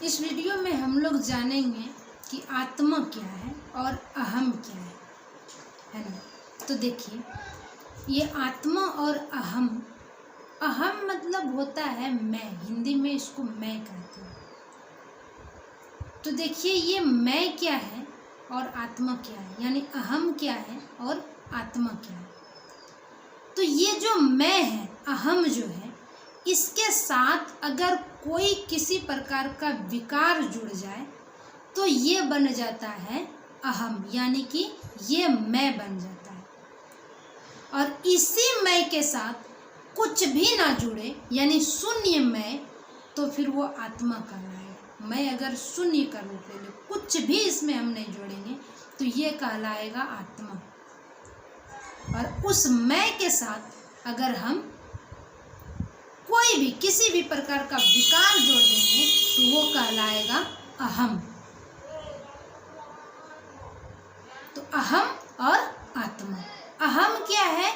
इस वीडियो में हम लोग जानेंगे कि आत्मा क्या है और अहम क्या है ना। तो देखिए, ये आत्मा और अहम, अहम मतलब होता है मैं, हिंदी में इसको मैं कहते हैं। तो देखिए, ये मैं क्या है और आत्मा क्या है, यानी अहम क्या है और आत्मा क्या है। तो ये जो मैं है, अहम जो है, इसके साथ अगर कोई किसी प्रकार का विकार जुड़ जाए तो ये बन जाता है अहम, यानी कि ये मैं बन जाता है। और इसी मैं के साथ कुछ भी ना जुड़े, यानी शून्य मैं, तो फिर वो आत्मा कहलाएगा। मैं अगर शून्य का रूप ले ले, कुछ भी इसमें हम नहीं जोड़ेंगे, तो ये कहलाएगा आत्मा। और उस मैं के साथ अगर हम कोई भी किसी भी प्रकार का विकार जोड़ देंगे तो वो कहलाएगा अहम। तो अहम और आत्मा, अहम क्या है,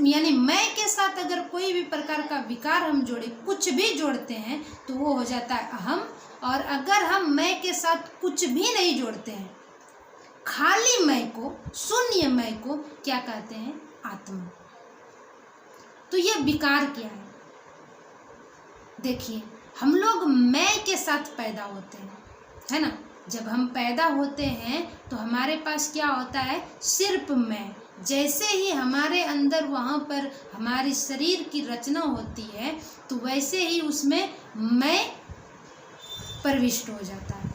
यानी मैं के साथ अगर कोई भी प्रकार का विकार हम जोड़े, कुछ भी जोड़ते हैं तो वो हो जाता है अहम। और अगर हम मैं के साथ कुछ भी नहीं जोड़ते हैं, खाली मैं को, शून्य मैं को क्या कहते हैं, आत्मा। तो ये विकार क्या है? देखिए, हम लोग मैं के साथ पैदा होते हैं, है ना। जब हम पैदा होते हैं तो हमारे पास क्या होता है, सिर्फ मैं। जैसे ही हमारे अंदर वहाँ पर हमारी शरीर की रचना होती है तो वैसे ही उसमें मैं प्रविष्ट हो जाता है।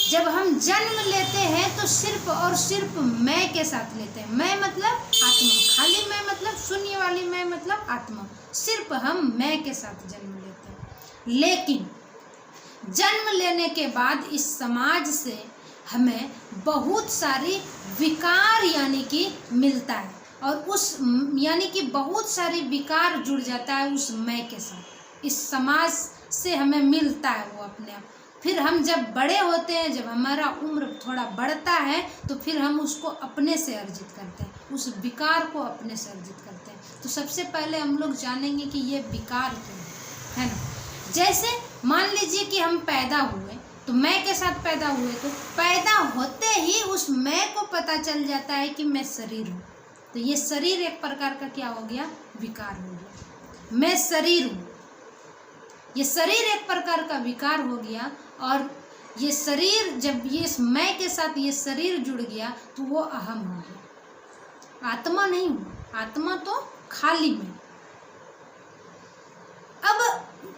जब हम जन्म लेते हैं तो सिर्फ और सिर्फ मैं के साथ लेते हैं। मैं मतलब आत्मा, खाली मैं मतलब शून्य वाली मैं मतलब आत्मा। सिर्फ हम मैं के साथ जन्म लेते हैं। लेकिन जन्म लेने के बाद इस समाज से हमें बहुत सारी विकार यानी कि मिलता है, और उस यानी कि बहुत सारी विकार जुड़ जाता है उस मैं के साथ। इस समाज से हमें मिलता है वो अपने आप। फिर हम जब बड़े होते हैं, जब हमारा उम्र थोड़ा बढ़ता है, तो फिर हम उसको अपने से अर्जित करते हैं, उस विकार को अपने से अर्जित करते हैं। तो सबसे पहले हम लोग जानेंगे कि ये विकार क्या है ना। जैसे मान लीजिए कि हम पैदा हुए, तो मैं के साथ पैदा हुए, तो पैदा होते ही उस मैं को पता चल जाता है कि मैं शरीर हूँ। तो ये शरीर एक प्रकार का क्या हो गया, विकार हो गया। मैं शरीर हूँ, ये शरीर एक प्रकार का विकार हो गया। और ये शरीर जब ये मैं के साथ ये शरीर जुड़ गया तो वो अहम हो गया, आत्मा नहीं हुआ। आत्मा तो खाली में। अब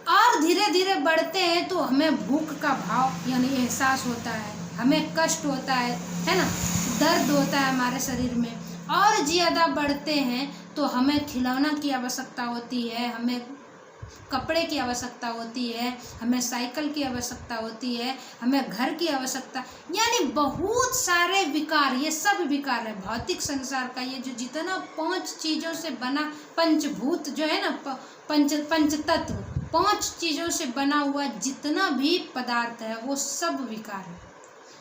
और धीरे धीरे बढ़ते हैं तो हमें भूख का भाव यानी एहसास होता है, हमें कष्ट होता है ना, दर्द होता है हमारे शरीर में। और ज़्यादा बढ़ते हैं तो हमें खिलौना की आवश्यकता होती है, हमें कपड़े की आवश्यकता होती है, हमें साइकिल की आवश्यकता होती है, हमें घर की आवश्यकता, यानी बहुत सारे विकार। ये सब विकार है भौतिक संसार का। ये जो जितना 5 चीज़ों से बना पंचभूत जो है ना, पंच तत्व, 5 चीज़ों से बना हुआ जितना भी पदार्थ है वो सब विकार है।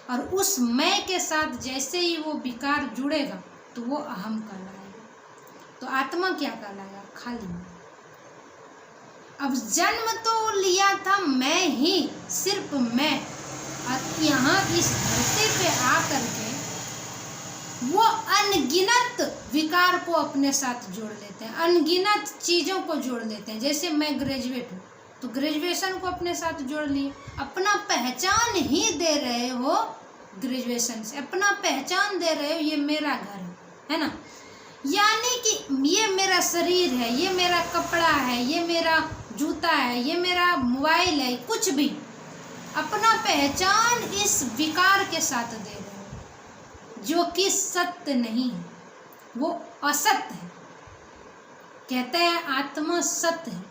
और उस मैं के साथ जैसे ही वो विकार जुड़ेगा तो वो अहम कहलाएगा। तो आत्मा क्या कहलाएगा, खाली में। अब जन्म तो लिया था मैं ही, सिर्फ मैं, और यहाँ इस धरती पे आकर के वो अनगिनत विकार को अपने साथ जोड़ लेते हैं, अनगिनत चीज़ों को जोड़ लेते हैं। जैसे मैं ग्रेजुएट हूँ तो ग्रेजुएशन को अपने साथ जोड़ लिए। अपना पहचान ही दे रहे हो ग्रेजुएशन से, अपना पहचान दे रहे हो ये मेरा घर है ना, यानी कि ये मेरा शरीर है, ये मेरा कपड़ा है, ये मेरा जूता है, ये मेरा मोबाइल है, कुछ भी अपना पहचान इस विकार के साथ दे रहे हो, जो कि सत्य नहीं है, वो असत्य है। कहते हैं आत्मा सत्य है,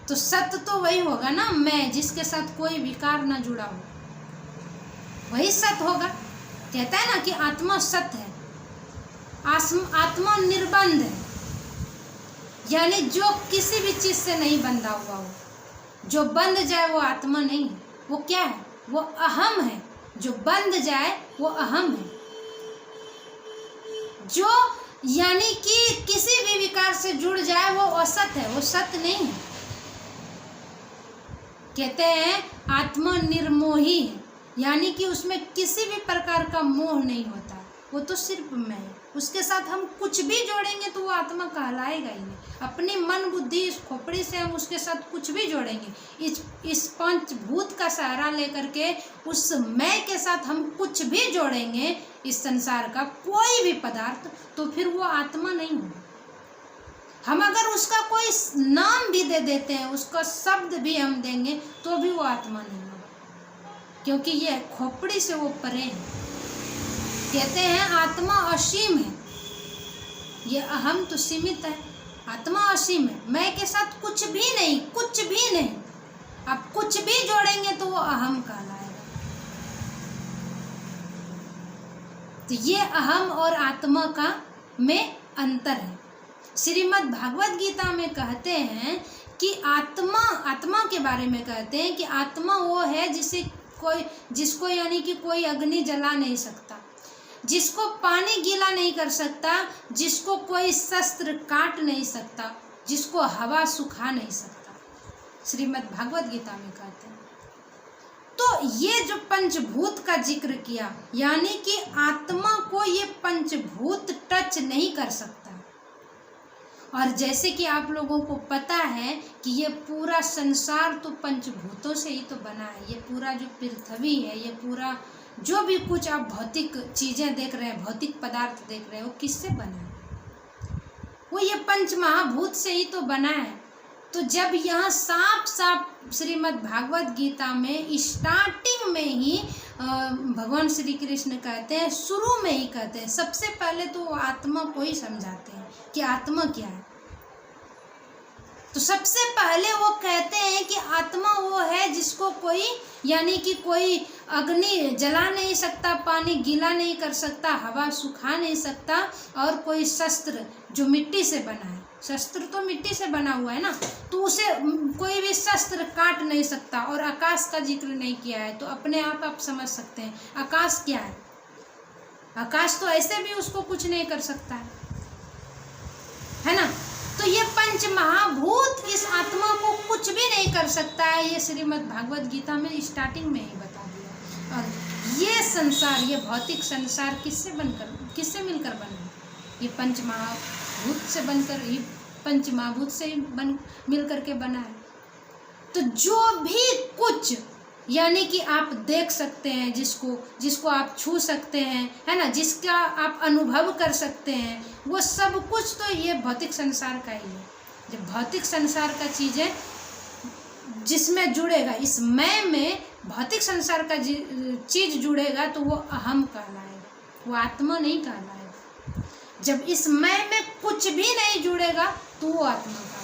तो सत्य तो वही होगा ना, मैं जिसके साथ कोई विकार ना जुड़ा हो, वही सत्य होगा। कहता है ना कि आत्मा सत्य है, आत्मा निर्बंध है, यानी जो किसी भी चीज़ से नहीं बंधा हुआ हो। जो बंध जाए वो आत्मा नहीं है, वो क्या है, वो अहम है। जो बंध जाए वो अहम है। जो यानी कि किसी भी विकार से जुड़ जाए वो असत है, वो सत्य नहीं है। कहते हैं आत्मा निर्मोही है, यानी कि उसमें किसी भी प्रकार का मोह नहीं होता, वो तो सिर्फ मैं है। उसके साथ हम कुछ भी जोड़ेंगे तो वो आत्मा कहलाएगा ही नहीं। अपनी मन बुद्धि इस खोपड़ी से हम उसके साथ कुछ भी जोड़ेंगे, इस पंचभूत का सहारा लेकर के उस मैं के साथ हम कुछ भी जोड़ेंगे इस संसार का कोई भी पदार्थ, तो फिर वो आत्मा नहीं होगा। हम अगर उसका कोई नाम भी दे देते हैं, उसका शब्द भी हम देंगे, तो भी वो आत्मा नहीं होगा, क्योंकि ये खोपड़ी से वो परे है। कहते हैं आत्मा असीम है, ये अहम तो सीमित है, आत्मा असीम है। मैं के साथ कुछ भी नहीं, कुछ भी नहीं। आप कुछ भी जोड़ेंगे तो वो अहम कहलाएगा। तो ये अहम और आत्मा का में अंतर है। श्रीमद् भागवत गीता में कहते हैं कि आत्मा के बारे में कहते हैं कि आत्मा वो है जिसको यानी कि कोई अग्नि जला नहीं सकता, जिसको पानी गीला नहीं कर सकता, जिसको कोई शस्त्र काट नहीं सकता, जिसको हवा सुखा नहीं सकता, श्रीमद् भागवत गीता में कहते हैं। तो ये जो पंचभूत का जिक्र किया, यानी कि आत्मा को ये पंचभूत टच नहीं कर सकता। और जैसे कि आप लोगों को पता है कि ये पूरा संसार तो पंचभूतों से ही तो बना है। ये पूरा जो पृथ्वी है, ये पूरा जो भी कुछ आप भौतिक चीज़ें देख रहे हैं, भौतिक पदार्थ देख रहे हैं, वो किससे बना है? वो ये पंच महाभूत से ही तो बना है। तो जब यहाँ साफ साफ श्रीमद् भागवत गीता में स्टार्टिंग में ही भगवान श्री कृष्ण कहते हैं, शुरू में ही कहते हैं, सबसे पहले तो वो आत्मा को ही समझाते हैं कि आत्मा क्या है। तो सबसे पहले वो कहते हैं कि आत्मा वो है जिसको कोई यानी कि कोई अग्नि जला नहीं सकता, पानी गीला नहीं कर सकता, हवा सुखा नहीं सकता, और कोई शस्त्र जो मिट्टी से बना है, शस्त्र तो मिट्टी से बना हुआ है ना, तो उसे कोई भी शस्त्र काट नहीं सकता। और आकाश का जिक्र नहीं किया है, तो अपने आप समझ सकते हैं आकाश क्या है। आकाश तो ऐसे भी उसको कुछ नहीं कर सकता है ना। तो ये पंच महाभूत इस आत्मा को कुछ भी नहीं कर सकता है, ये श्रीमद् भागवत गीता में स्टार्टिंग में ही बता दिया। और ये संसार, ये भौतिक संसार किससे मिलकर बना है? ये पंच महाभूत से बनकर, ये पंच महाभूत से मिल करके बना है। तो जो भी कुछ यानी कि आप देख सकते हैं, जिसको आप छू सकते हैं, है ना, जिसका आप अनुभव कर सकते हैं, वो सब कुछ तो ये भौतिक संसार का ही है। जब भौतिक संसार का चीज़ें जिसमें जुड़ेगा, इस मैं में भौतिक संसार का चीज़ जुड़ेगा तो वो अहम कहलाएगा, वो आत्मा नहीं कहलाएगा। जब इस मैं में कुछ भी नहीं जुड़ेगा तो वो आत्मा कहलाएगा।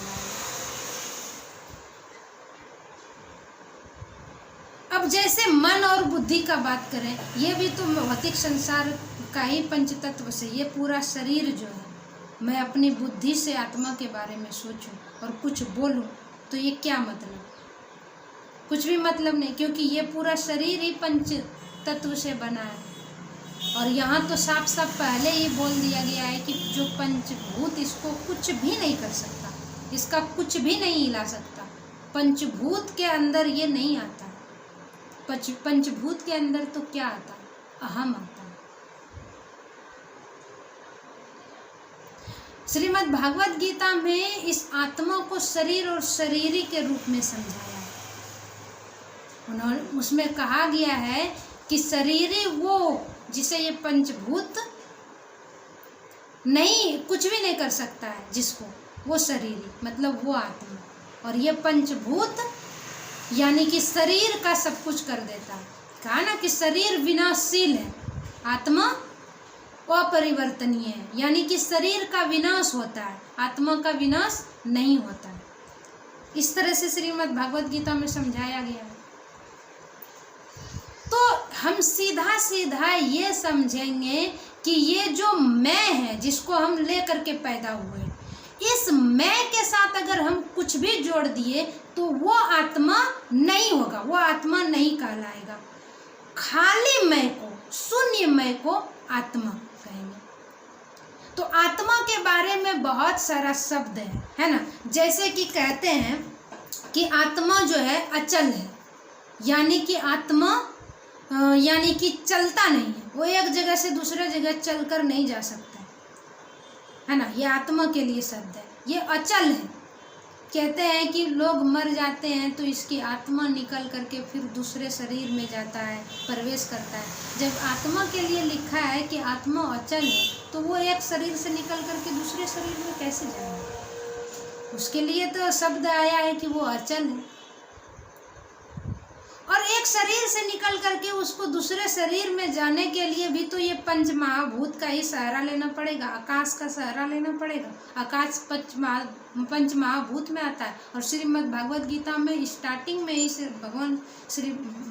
अब जैसे मन और बुद्धि का बात करें, ये भी तो भौतिक संसार का ही पंचतत्व से, ये पूरा शरीर जो है, मैं अपनी बुद्धि से आत्मा के बारे में सोचूं और कुछ बोलूं तो ये क्या मतलब? कुछ भी मतलब नहीं, क्योंकि ये पूरा शरीर ही पंच तत्व से बना है। और यहाँ तो साफ साफ पहले ही बोल दिया गया है कि जो पंचभूत इसको कुछ भी नहीं कर सकता, इसका कुछ भी नहीं हिला सकता। पंचभूत के अंदर ये नहीं आता। पंचभूत के अंदर तो क्या आता? अहम आता है। श्रीमद् भागवत गीता में इस आत्मा को शरीर और शरीरी के रूप में समझाया है। उसमें कहा गया है कि शरीरी वो जिसे ये पंचभूत नहीं, कुछ भी नहीं कर सकता है, जिसको, वो शरीरी मतलब वो आत्मा। और ये पंचभूत यानी कि शरीर का सब कुछ कर देता है। कहा ना कि शरीर विनाशशील है, आत्मा अपरिवर्तनीय है, यानी कि शरीर का विनाश होता है, आत्मा का विनाश नहीं होता है। इस तरह से श्रीमद् भागवत गीता में समझाया गया है। तो हम सीधा सीधा ये समझेंगे कि ये जो मैं है, जिसको हम लेकर के पैदा हुए, इस मैं के साथ अगर हम कुछ भी जोड़ दिए तो वो आत्मा नहीं होगा, वो आत्मा नहीं कहलाएगा। खाली मैं को, शून्य मैं को आत्मा कहेंगे। तो आत्मा के बारे में बहुत सारा शब्द है ना। जैसे कि कहते हैं कि आत्मा जो है अचल है, यानी कि आत्मा यानी कि चलता नहीं है, वो एक जगह से दूसरे जगह चलकर नहीं जा सकता है ना। ये आत्मा के लिए शब्द है, ये अचल है। कहते हैं कि लोग मर जाते हैं तो इसकी आत्मा निकल करके फिर दूसरे शरीर में जाता है, प्रवेश करता है। जब आत्मा के लिए लिखा है कि आत्मा अचल है, तो वो एक शरीर से निकल करके दूसरे शरीर में कैसे जाएगा? उसके लिए तो शब्द आया है कि वो अचल है। और एक शरीर से निकल करके उसको दूसरे शरीर में जाने के लिए भी तो ये पंच महाभूत का ही सहारा लेना पड़ेगा, आकाश का सहारा लेना पड़ेगा। आकाश पंच महाभूत में आता है। और श्रीमद् भागवत गीता में स्टार्टिंग में ही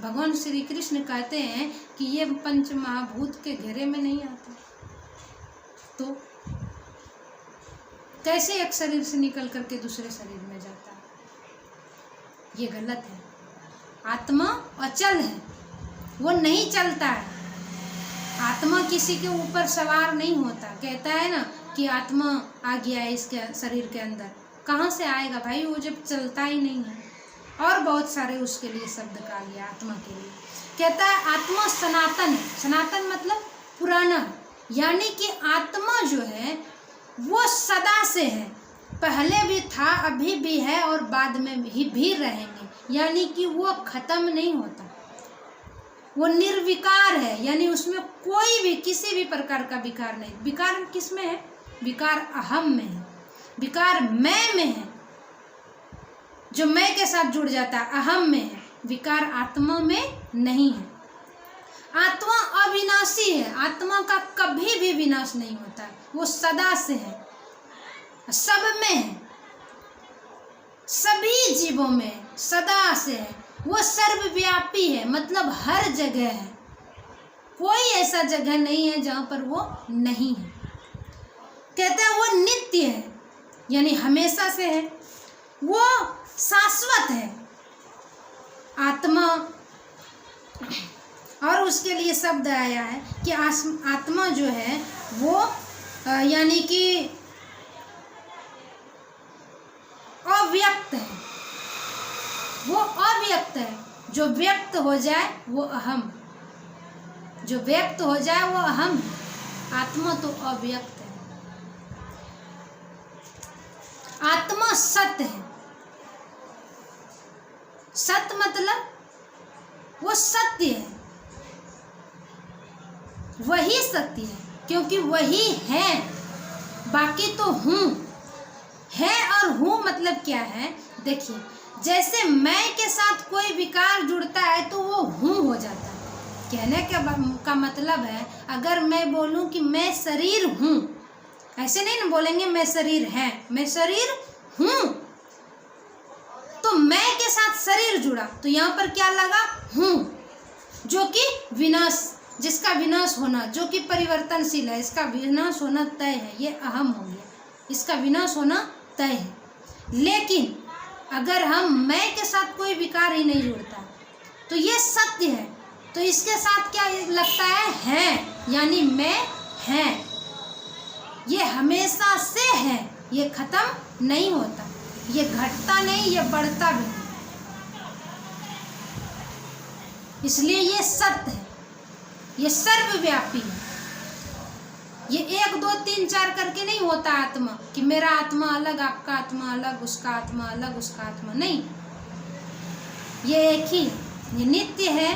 भगवान श्री कृष्ण कहते हैं कि ये पंच महाभूत के घेरे में नहीं आता। तो कैसे एक शरीर से निकल करके दूसरे शरीर में जाता है? ये गलत है। आत्मा अचल है, वो नहीं चलता है। आत्मा किसी के ऊपर सवार नहीं होता। कहता है ना कि आत्मा आ गया है इसके शरीर के अंदर, कहाँ से आएगा भाई? वो जब चलता ही नहीं है। और बहुत सारे उसके लिए शब्द का लिया आत्मा के लिए। कहता है आत्मा सनातन है। सनातन मतलब पुराना, यानी कि आत्मा जो है वो सदा से है, पहले भी था, अभी भी है और बाद में भी रहेंगे। यानी कि वो खत्म नहीं होता, वो निर्विकार है, यानी उसमें कोई भी किसी भी प्रकार का विकार नहीं। विकार किस में है? विकार अहम में है, विकार मैं में है, जो मैं के साथ जुड़ जाता है, अहम में है। विकार आत्मा में नहीं है। आत्मा अविनाशी है, आत्मा का कभी भी विनाश नहीं होता है, वो सदा से है, सब में है, सभी जीवों में सदा से है। वो सर्वव्यापी है, मतलब हर जगह है, कोई ऐसा जगह नहीं है जहाँ पर वो नहीं है। कहता है वो नित्य है, यानी हमेशा से है, वो शाश्वत है आत्मा। और उसके लिए शब्द आया है कि आत्मा जो है वो यानी कि अव्यक्त है, वो अव्यक्त है। जो व्यक्त हो जाए वो अहम, जो व्यक्त हो जाए वो अहम है। आत्मा तो अव्यक्त है। आत्मा सत्य है। सत्य मतलब वो सत्य है, वही सत्य है, क्योंकि वही है। बाकी तो हूँ है, और हूँ मतलब क्या है? देखिए, जैसे मैं के साथ कोई विकार जुड़ता है तो वो हूँ हो जाता है। कहने का मतलब है, अगर मैं बोलूँ कि मैं शरीर हूँ, ऐसे नहीं ना बोलेंगे मैं शरीर है, मैं शरीर हूँ, तो मैं के साथ शरीर जुड़ा, तो यहाँ पर क्या लगा? हूँ, जो कि विनाश, जिसका विनाश होना, जो कि परिवर्तनशील है, इसका विनाश होना तय है, ये अहम हो गया, इसका विनाश होना तय है। लेकिन अगर हम मैं के साथ कोई विकार ही नहीं जुड़ता तो ये सत्य है, तो इसके साथ क्या लगता है, यानी मैं है, ये हमेशा से है, ये खत्म नहीं होता, ये घटता नहीं, ये बढ़ता भी नहीं, इसलिए ये सत्य है, ये सर्वव्यापी है। ये 1 2 3 4 करके नहीं होता आत्मा, कि मेरा आत्मा अलग, आपका आत्मा अलग, उसका आत्मा अलग, उसका आत्मा नहीं। ये एक ही है, ये नित्य है,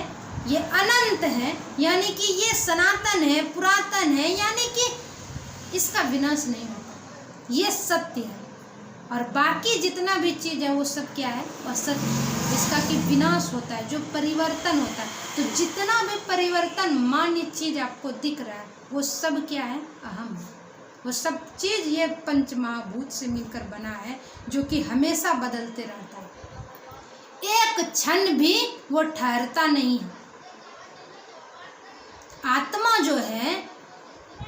ये अनंत है, यानी कि ये सनातन है, पुरातन है, यानी कि इसका विनाश नहीं होता, ये सत्य है। और बाकी जितना भी चीज़ है वो सब क्या है? असत्य, इसका कि विनाश होता है, जो परिवर्तन होता है। तो जितना भी परिवर्तन मान्य चीज़ आपको दिख रहा है वो सब क्या है? अहम है। वो सब चीज़ ये पंच महाभूत से मिलकर बना है, जो कि हमेशा बदलते रहता है, एक क्षण भी वो ठहरता नहीं है। आत्मा जो है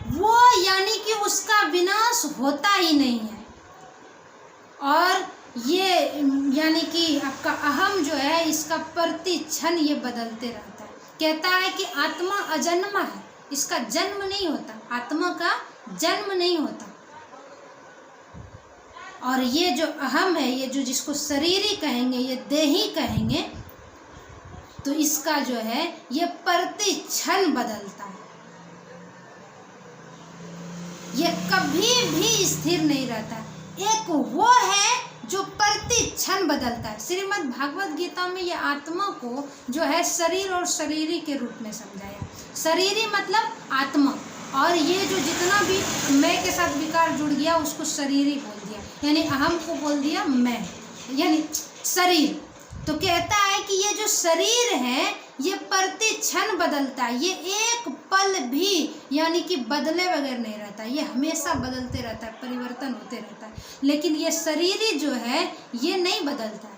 वो यानी कि उसका विनाश होता ही नहीं है। और ये यानी कि आपका अहम जो है, इसका प्रति क्षण ये बदलते रहता है। कहता है कि आत्मा अजन्मा है, इसका जन्म नहीं होता, आत्मा का जन्म नहीं होता। और ये जो अहम है, ये जो जिसको शरीरी कहेंगे, ये देही कहेंगे, तो इसका जो है ये प्रति क्षण बदलता है, ये कभी भी स्थिर नहीं रहता। एक वो है जो प्रति क्षण बदलता है। श्रीमद् भागवत गीता में ये आत्मा को जो है शरीर और शरीरी के रूप में समझाया। शरीरी मतलब आत्मा, और ये जो जितना भी मैं के साथ विकार जुड़ गया उसको शरीरी बोल दिया, यानी अहम को बोल दिया मैं, यानी शरीर। तो कहता है कि ये जो शरीर है ये प्रति क्षण बदलता है, ये एक पल भी यानी कि बदले बगैर नहीं रहता, ये हमेशा बदलते रहता है, परिवर्तन होते रहता है। लेकिन ये शरीरी जो है ये नहीं बदलता है,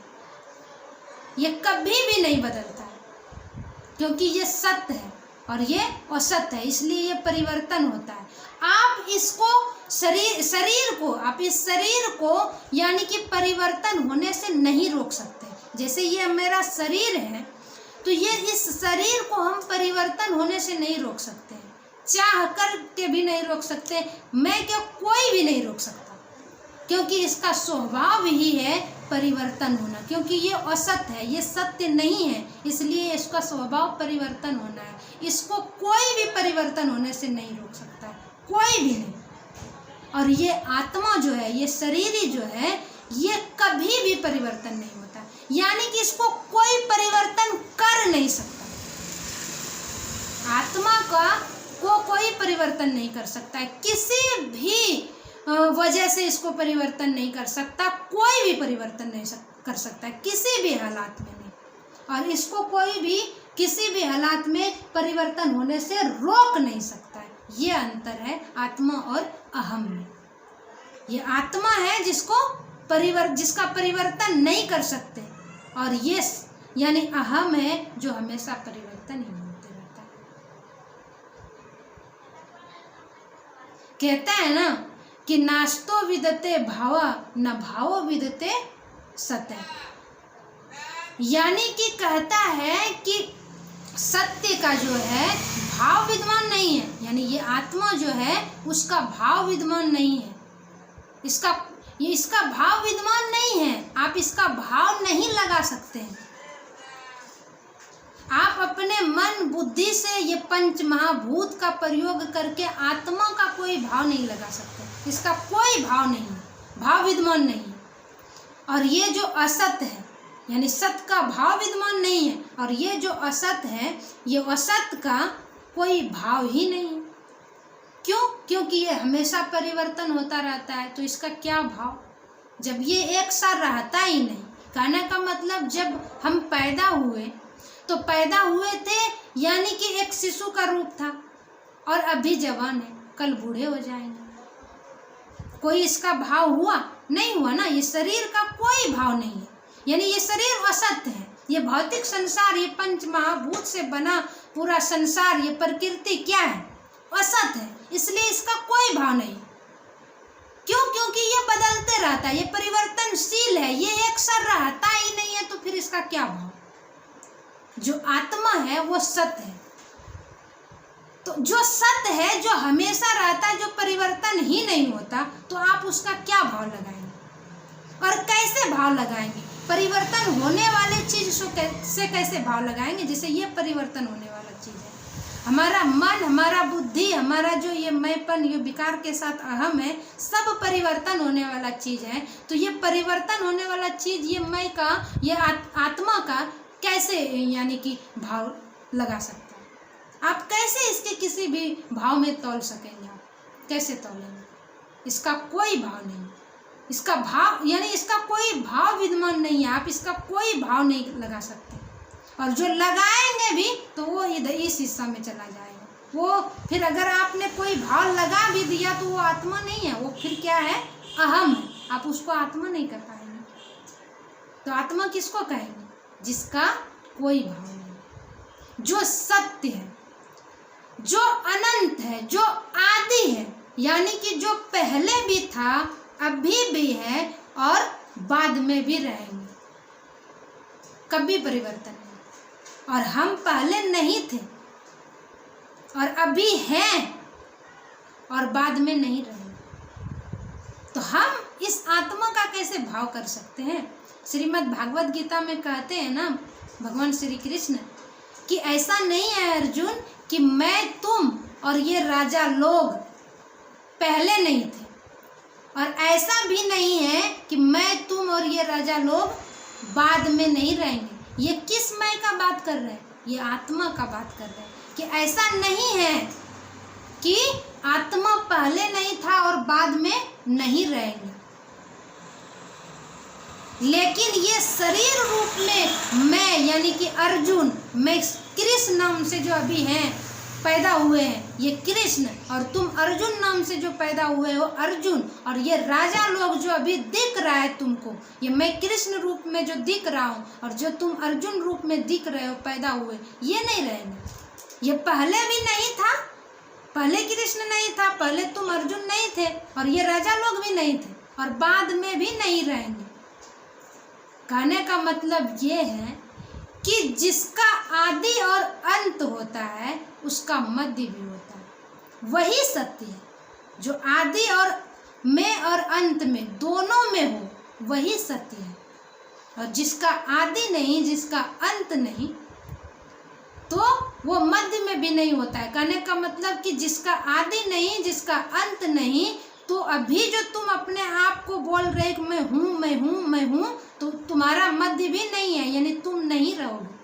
ये कभी भी नहीं बदलता है, क्योंकि ये सत्य है और ये असत्य है, इसलिए ये परिवर्तन होता है। आप इसको शरीर को, आप इस शरीर को यानी कि परिवर्तन होने से नहीं रोक सकते। जैसे ये मेरा शरीर है, तो ये इस शरीर को हम परिवर्तन होने से नहीं रोक सकते, चाह कर के भी नहीं रोक सकते, मैं क्या कोई भी नहीं रोक सकता, क्योंकि इसका स्वभाव ही है परिवर्तन होना, क्योंकि ये असत्य है, ये सत्य नहीं है, इसलिए इसका स्वभाव परिवर्तन होना है। इसको कोई भी परिवर्तन होने से नहीं रोक सकता है, कोई भी नहीं। और ये आत्मा जो है, ये शरीरी जो है, ये कभी भी परिवर्तन नहीं होता, यानी कि इसको कोई परिवर्तन कर नहीं सकता। आत्मा को कोई परिवर्तन नहीं कर सकता है, किसी भी वजह से इसको परिवर्तन नहीं कर सकता, कोई भी परिवर्तन नहीं कर सकता है, किसी भी हालात में नहीं। और इसको कोई भी किसी भी हालात में परिवर्तन होने से रोक नहीं सकता है। ये अंतर है आत्मा और अहम में। ये आत्मा है जिसका परिवर्तन नहीं कर सकते, और ये यानी अहम है जो हमेशा परिवर्तन ही होते रहता है। कहता है ना कि नास्तो विदते भावा न भावो विदते सत्य, यानी कि कहता है कि सत्य का जो है भाव विद्यमान नहीं है, यानी ये आत्मा जो है उसका भाव विद्यमान नहीं है, इसका भाव विद्यमान नहीं है, आप इसका भाव नहीं लगा सकते हैं। आप अपने मन बुद्धि से ये पंच महाभूत का प्रयोग करके आत्मा का कोई भाव नहीं लगा सकते, इसका कोई भाव नहीं है, भाव विद्यमान नहीं है। और ये जो असत है, यानी सत का भाव विद्यमान नहीं है, और ये जो असत है, ये असत का कोई भाव ही नहीं है। क्यों? क्योंकि ये हमेशा परिवर्तन होता रहता है, तो इसका क्या भाव, जब ये एक साथ रहता ही नहीं। कहने का मतलब जब हम पैदा हुए तो पैदा हुए थे यानी कि एक शिशु का रूप था, और अभी जवान है, कल बूढ़े हो जाएंगे। कोई इसका भाव हुआ? नहीं हुआ ना। ये शरीर का कोई भाव नहीं है, यानी ये शरीर असत्य है। ये भौतिक संसार, ये पंच महाभूत से बना पूरा संसार, ये प्रकृति क्या है? असत है, इसलिए इसका कोई भाव नहीं। क्यों? क्योंकि ये बदलते रहता है, ये परिवर्तनशील है, ये एक साथ रहता ही नहीं है, तो फिर इसका क्या भाव। जो आत्मा है वो सत्य है, तो जो सत्य है, जो हमेशा रहता है, जो परिवर्तन ही नहीं होता, तो आप उसका क्या भाव लगाएंगे और कैसे भाव लगाएंगे? परिवर्तन होने वाले चीज से कैसे भाव लगाएंगे? जैसे ये परिवर्तन होने वाला चीज है, हमारा मन, हमारा बुद्धि, हमारा जो ये मैंपन, ये विकार के साथ अहम है, सब परिवर्तन होने वाला चीज है। तो ये परिवर्तन होने वाला चीज, ये मैं का, ये आत्मा का कैसे यानी कि भाव लगा सकता है? आप कैसे इसके किसी भी भाव में तौल सकेंगे? आप कैसे तौलेंगे? इसका कोई भाव नहीं, इसका भाव यानी इसका कोई भाव विद्यमान नहीं है, आप इसका कोई भाव नहीं लगा सकते। और जो लगाएंगे भी तो वो इधर इस हिस्सा में चला जाएगा। वो फिर अगर आपने कोई भाव लगा भी दिया तो वो आत्मा नहीं है, वो फिर क्या है? अहम है। आप उसको आत्मा नहीं कर पाएंगे। तो आत्मा किसको कहेंगे? जिसका कोई भाव नहीं, जो सत्य है, जो अनंत है, जो आदि है, यानी कि जो पहले भी था, अभी भी है और बाद में भी रहेंगे, कभी परिवर्तन नहीं। और हम पहले नहीं थे और अभी हैं और बाद में नहीं रहेंगे। तो हम इस आत्मा का कैसे भाव कर सकते हैं? श्रीमद् भागवत गीता में कहते हैं ना भगवान श्री कृष्ण कि ऐसा नहीं है अर्जुन कि मैं, तुम और ये राजा लोग पहले नहीं थे, और ऐसा भी नहीं है कि मैं, तुम और ये राजा लोग बाद में नहीं रहेंगे। ये किस मैं का बात कर रहे हैं? ये आत्मा का बात कर रहे हैं कि ऐसा नहीं है कि आत्मा पहले नहीं था और बाद में नहीं रहेंगे, लेकिन ये शरीर रूप में मैं यानी कि अर्जुन, मैं कृष्ण नाम से जो अभी हैं पैदा हुए हैं, ये कृष्ण, और तुम अर्जुन नाम से जो पैदा हुए हो अर्जुन, और ये राजा लोग जो अभी दिख रहा है तुमको, ये मैं कृष्ण रूप में जो दिख रहा हूँ और जो तुम अर्जुन रूप में दिख रहे हो पैदा हुए, ये नहीं रहेंगे। ये पहले भी नहीं था, पहले कृष्ण नहीं था, पहले तुम अर्जुन नहीं थे, और ये राजा लोग भी नहीं थे, और बाद में भी नहीं रहेंगे। कहने का मतलब ये है कि जिसका आदि और अंत होता है उसका मध्य भी होता है, वही सत्य है। जो आदि और में और अंत में दोनों में हो वही सत्य है, और जिसका आदि नहीं, जिसका अंत नहीं, तो वो मध्य में भी नहीं होता है। कहने का मतलब कि जिसका आदि नहीं, जिसका अंत नहीं, तो अभी जो तुम अपने आप को बोल रहे कि मैं हूँ मैं हूँ मैं हूँ, तो तुम्हारा मध्य भी नहीं है, यानी तुम नहीं रहोगे।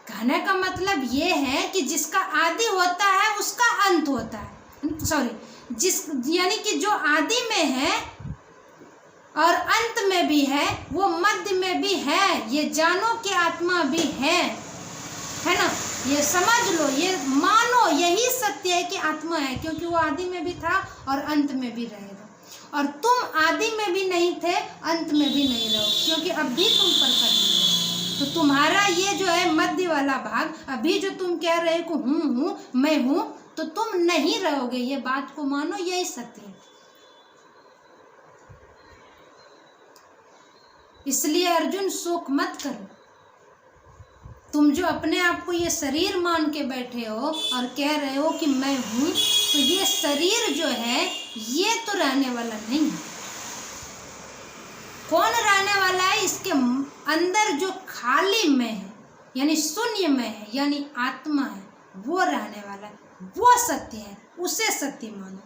कहने का मतलब ये है कि जिसका आदि होता है उसका अंत होता है, यानी कि जो आदि में है और अंत में भी है वो मध्य में भी है। ये जानो कि आत्मा भी है ना, ये समझ लो, ये मानो, यही सत्य है कि आत्मा है, क्योंकि वो आदि में भी था और अंत में भी रहेगा। और तुम आदि में भी नहीं थे, अंत में भी नहीं रहो, क्योंकि अब भी तुम प्रकट नहीं हो। तो तुम्हारा ये जो है मध्य वाला भाग, अभी जो तुम कह रहे हो हूँ मैं हूँ, तो तुम नहीं रहोगे। ये बात को मानो, यही सत्य है। इसलिए अर्जुन शोक मत करो। तुम जो अपने आप को ये शरीर मान के बैठे हो और कह रहे हो कि मैं हूँ, तो ये शरीर जो है ये तो रहने वाला नहीं है। कौन रहने वाला है? इसके अंदर जो खाली मैं है, यानी शून्य में है, यानी आत्मा है, वो रहने वाला है, वो सत्य है, उसे सत्य मानो।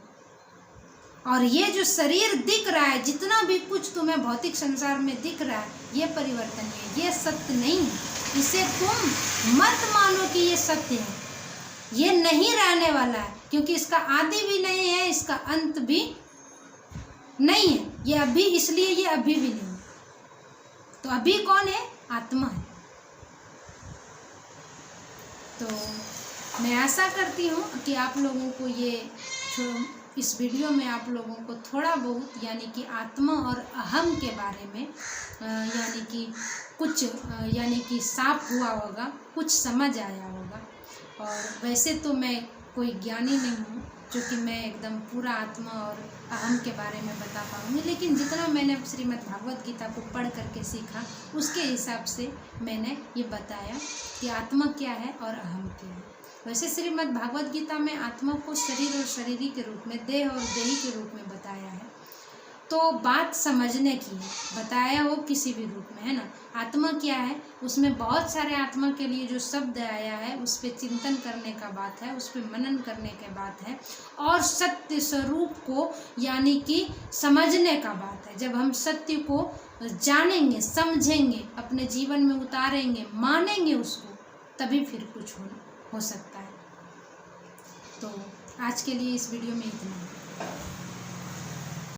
और ये जो शरीर दिख रहा है, जितना भी कुछ तुम्हें भौतिक संसार में दिख रहा है, ये परिवर्तन है, ये सत्य नहीं है। इसे तुम मत मानो कि ये सत्य है, ये नहीं रहने वाला है, क्योंकि इसका आदि भी नहीं है, इसका अंत भी नहीं है। ये अभी, इसलिए ये अभी भी नहीं है। तो अभी कौन है? आत्मा है। तो मैं आशा करती हूँ कि आप लोगों को इस वीडियो में आप लोगों को थोड़ा बहुत यानी कि आत्मा और अहम के बारे में यानी कि कुछ यानी कि साफ हुआ होगा, कुछ समझ आया होगा। और वैसे तो मैं कोई ज्ञानी नहीं हूँ जो कि मैं एकदम पूरा आत्मा और अहम के बारे में बता पाऊँगी, लेकिन जितना मैंने श्रीमद् भागवत गीता को पढ़ करके सीखा उसके हिसाब से मैंने ये बताया कि आत्मा क्या है और अहम क्या है। वैसे श्रीमद् भागवत गीता में आत्मा को शरीर और शरीरी के रूप में, देह और देही के रूप में बताया है। तो बात समझने की है, बताया हो किसी भी रूप में, है ना। आत्मा क्या है, उसमें बहुत सारे आत्मा के लिए जो शब्द आया है उस पर चिंतन करने का बात है, उस पर मनन करने की बात है, और सत्य स्वरूप को यानी कि समझने का बात है। जब हम सत्य को जानेंगे, समझेंगे, अपने जीवन में उतारेंगे, मानेंगे उसको, तभी फिर कुछ हो सकता है। तो आज के लिए इस वीडियो में इतना ही।